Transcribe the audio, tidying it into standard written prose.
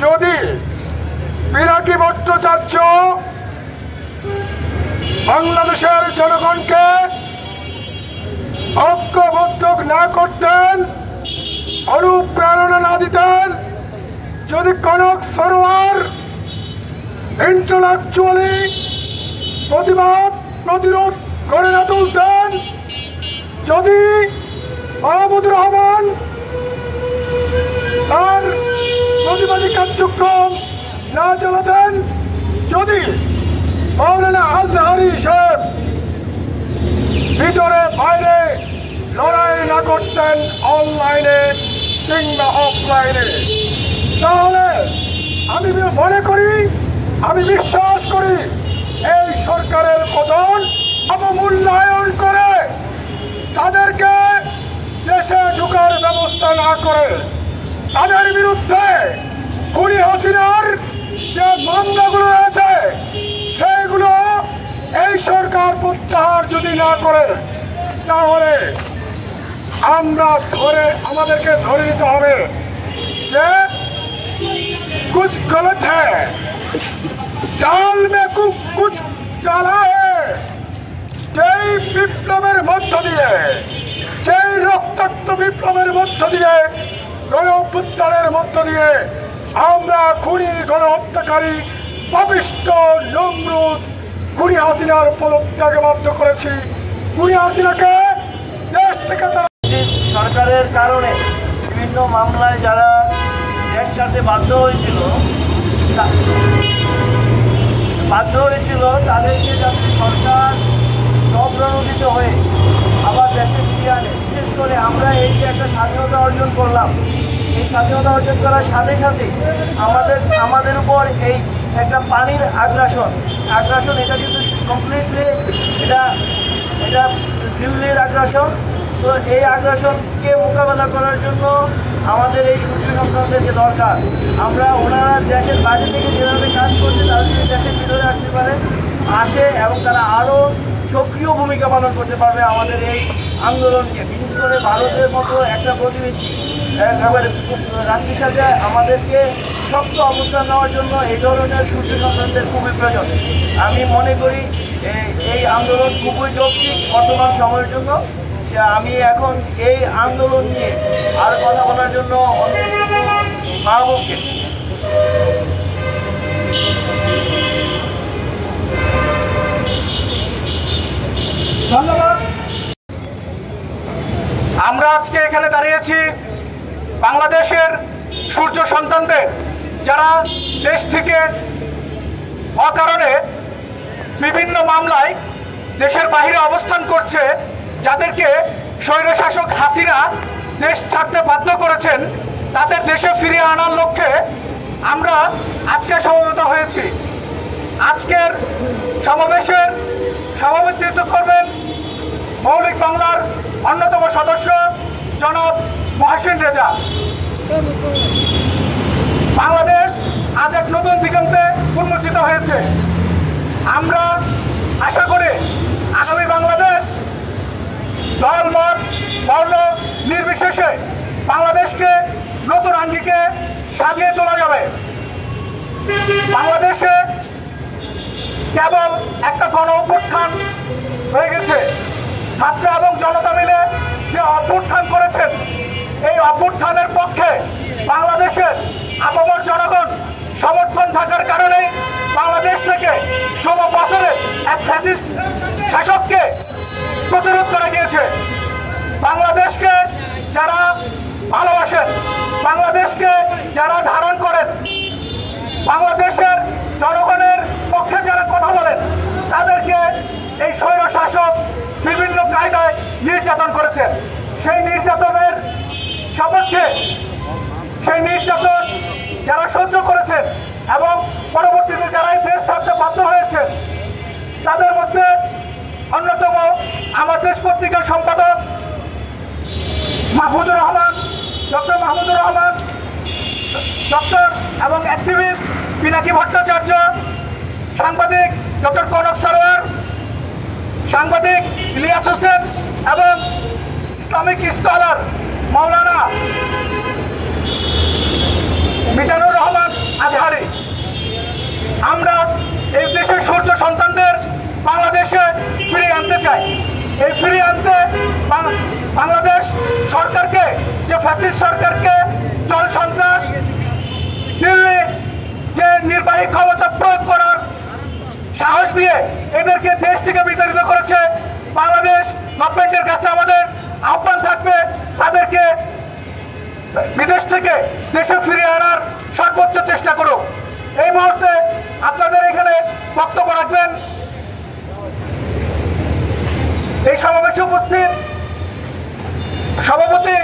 যদি পিনাকি ভট্টাচার্য বাংলাদেশের জনগণকে ঐক্যবদ্ধ না করতেন, অনুপ্রেরণা না দিতেন, যদি কনক সরোয়ার ইন্টেলেকচুয়ালি প্রতিরোধ করে না তুলতেন, যদি মাহমুদুর রহমান তার প্রতিবাদী কার্যক্রম না চালাতেন, যদি মাওলানা আজহারী সাহেব ভিতরে বাইরে লড়াই না করতেন অনলাইনে কিংবা অফলাইনে, তাহলে আমি মনে করি, আমি বিশ্বাস করি এই সরকারের পতন অবমূল্যায়ন করে তাদেরকে দেশে ঢোকার ব্যবস্থা না করে তাদের বিরুদ্ধে খুনি হাসিনার যে মামলাগুলো আছে সেগুলো এই সরকার প্রত্যাহার যদি না করে, তাহলে আমাদেরকে ধরে নিতে হবে যে कुछ गलत है, डाल में कुछ काला है। যেই বিপ্লবের মধ্য দিয়ে, যেই রক্তাক্ত বিপ্লবের মধ্য দিয়ে, গণ অভ্যুত্থানের মধ্য দিয়ে আমরা খুনি গণহত্যাকারী পাপিষ্ঠ নমরুদ খুনি হাসিনার পদত্যাগে বাধ্য করেছি। খুনি হাসিনাকে দেশ থেকে সরকারের কারণে বিভিন্ন মামলায় যারা দেশ ছাড়তে বাধ্য হয়েছিল তাদেরকে যাতে সরকার স্বপ্রণোদিত হয়ে আবার দেশে ফিরিয়ে আনে। বিশেষ করে আমরা এই যে একটা স্বাধীনতা অর্জন করলাম, এই স্বাধীনতা অর্জন করার সাথে সাথে আমাদের উপর এই একটা পানির আগ্রাসন এটা কিন্তু কমপ্লিটলি এটা দিল্লির আগ্রাসন। তো এই আগ্রাসনকে মোকাবেলা করার জন্য আমাদের এই সূর্য সংক্রান্তের যে দরকার, আমরা ওনারা দেশের বাইরে থেকে যেভাবে কাজ করছে তারা যদি দেশের ভিতরে আসতে পারে এবং তারা আরও সক্রিয় ভূমিকা পালন করতে পারবে আমাদের এই আন্দোলনকে। বিশেষ করে ভারতের মতো একটা প্রতিবেশী রাষ্ট্রের সাথে আমাদেরকে শক্ত অবস্থান নেওয়ার জন্য এই ধরনের সূর্য সংক্রান্তের খুবই প্রয়োজন। আমি মনে করি এই আন্দোলন খুবই যৌক্তিক বর্তমান সময়ের জন্য। আমি এখন এই আন্দোলন নিয়ে আর কথা বলার জন্য মাহবুবকে ধন্যবাদ। আমরা আজকে এখানে দাঁড়িয়েছি বাংলাদেশের সূর্য সন্তানদের, যারা দেশ থেকে অকারণে বিভিন্ন মামলায় দেশের বাইরে অবস্থান করছে, যাদেরকে স্বৈরশাসক হাসিনা দেশ ছাড়তে বাধ্য করেছেন, তাদের দেশে ফিরিয়ে আনার লক্ষ্যে আমরা আজকে সমবেত হয়েছি। আজকের সমাবেশের সভাপতিত্ব করবেন মৌলিক বাংলার অন্যতম সদস্য জনাব মহসিন রেজা। বাংলাদেশ আজ এক নতুন দিগন্তে উন্মোচিত হয়েছে। আমরা আশা করি আগামী বাংলাদেশ দল মত বর্ণ নির্বিশেষে বাংলাদেশকে নতুন আঙ্গিকে সাজিয়ে তোলা যাবে। বাংলাদেশে কেবল একটা গণ অভ্যুত্থান হয়ে গেছে, ছাত্র এবং জনতা মিলে যে অভ্যুত্থান করেছেন, এই অভ্যুত্থানের পক্ষে বাংলাদেশের আপামর জনগণ সমর্থন থাকার কারণেই বাংলাদেশ থেকে 16 বছরে এক ফ্যাসিস্ট শাসককে প্রতিরোধ করে গিয়েছে। বাংলাদেশকে যারা ভালোবাসেন, বাংলাদেশকে যারা ধারণ করেন, বাংলাদেশের জনগণের পক্ষে যারা কথা বলেন, তাদেরকে এই স্বৈর শাসক বিভিন্ন কায়দায় নির্যাতন করেছেন। সেই নির্যাতনের সপক্ষে, সেই নির্যাতন যারা সহ্য করেছেন এবং পরবর্তীতে যারা দেশ ছাড়তে বাধ্য হয়েছেন, তাদের মধ্যে অন্যতম আমার দেশ পত্রিকার সম্পাদক মাহমুদুর রহমান, ডক্টর মাহমুদুর রহমান, ডক্টর এবং অ্যাক্টিভিস্ট পিনাকি ভট্টাচার্য, সাংবাদিক ডক্টর কনক সরোয়ার, সাংবাদিক ইলিয়াস হোসেন এবং ইসলামিক স্কলার মাওলানা মিজানুর রহমান ফ্যাসিস্ট সরকারকে জল সন্ত্রাস দিল্লি যে নির্বাহী ক্ষমতা প্রয়োগ করার সাহস দিয়ে এদেরকে দেশ থেকে বিতাড়িত করেছে, বাংলাদেশ গভর্নমেন্টের কাছে আমাদের আহ্বান থাকবে তাদেরকে বিদেশ থেকে দেশে ফিরিয়ে আনার সর্বোচ্চ চেষ্টা করুক। এই মুহূর্তে আপনাদের এখানে বক্তব্য রাখবেন এই সমাবেশে উপস্থিত সভাপতি